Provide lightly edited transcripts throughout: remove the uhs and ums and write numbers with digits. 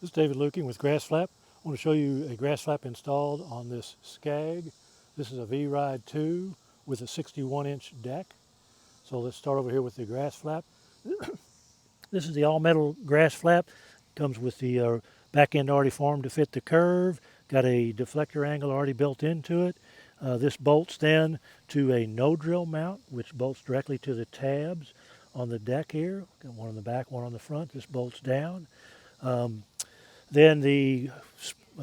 This is David Luking with GrassFlap. I want to show you a GrassFlap installed on this Scag. This is a V-Ride II with a 61-inch deck. So let's start over here with the GrassFlap. This is the all-metal GrassFlap. Comes with the back end already formed to fit the curve. Got a deflector angle already built into it. This bolts then to a no-drill mount, which bolts directly to the tabs on the deck here. Got one on the back, one on the front. This bolts down. Then the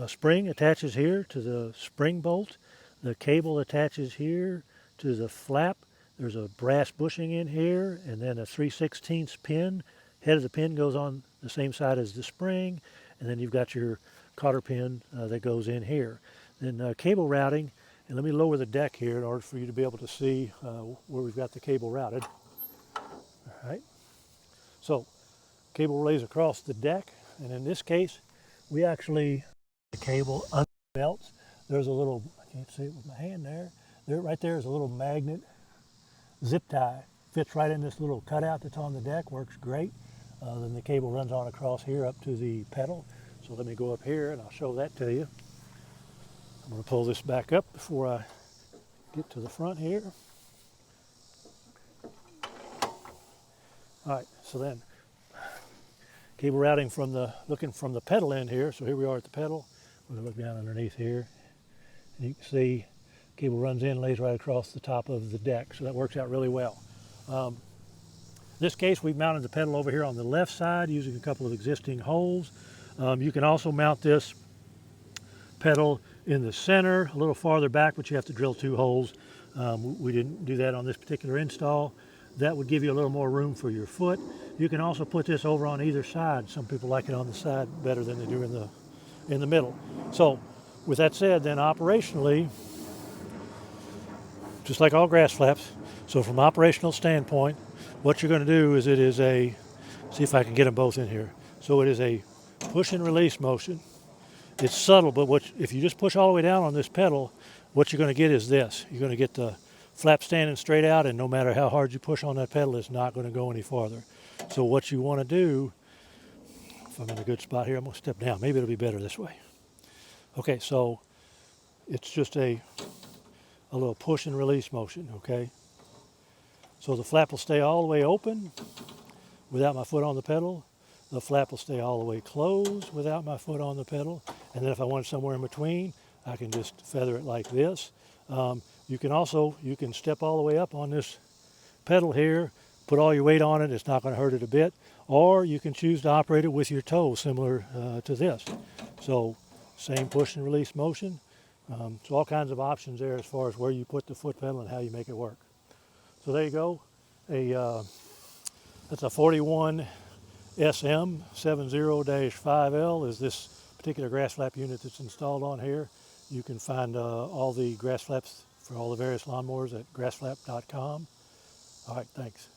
spring attaches here to the spring bolt. The cable attaches here to the flap. There's a brass bushing in here, and then a 3/16 pin. Head of the pin goes on the same side as the spring, and then you've got your cotter pin that goes in here. Then cable routing, and let me lower the deck here in order for you to be able to see where we've got the cable routed. All right. So cable lays across the deck, and in this case, we actually the cable under the belts. There's a little, I can't see it with my hand there. Right there is a little magnet zip tie. Fits right in this little cutout that's on the deck, works great. Then the cable runs on across here up to the pedal. So let me go up here and I'll show that to you. I'm going to pull this back up before I get to the front here. All right, so then cable routing from looking from the pedal end here. So here we are at the pedal. We're going to look down underneath here. And you can see cable runs in, lays right across the top of the deck. So that works out really well. In this case, we've mounted the pedal over here on the left side using a couple of existing holes. You can also mount this pedal in the center, a little farther back, but you have to drill 2 holes. We didn't do that on this particular install. That would give you a little more room for your foot. You can also put this over on either side. Some people like it on the side better than they do in the middle. So with that said, then operationally, just like all GrassFlaps, so from an operational standpoint, what you're going to do is see if I can get them both in here. So it is a push and release motion. It's subtle, but if you just push all the way down on this pedal, what you're going to get is this. You're going to get the flap standing straight out, and no matter how hard you push on that pedal, it's not going to go any farther. So what you want to do, if I'm in a good spot here, I'm going to step down. Maybe it'll be better this way. Okay, so it's just a little push and release motion, okay? So the flap will stay all the way open without my foot on the pedal. The flap will stay all the way closed without my foot on the pedal. And then if I want somewhere in between, I can just feather it like this. You can step all the way up on this pedal here, put all your weight on it, it's not going to hurt it a bit. Or you can choose to operate it with your toe, similar to this. So same push and release motion. So all kinds of options there as far as where you put the foot pedal and how you make it work. So there you go. That's a 41 SM 70-5L is this particular GrassFlap unit that's installed on here. You can find all the GrassFlaps for all the various lawnmowers at grassflap.com. All right, thanks.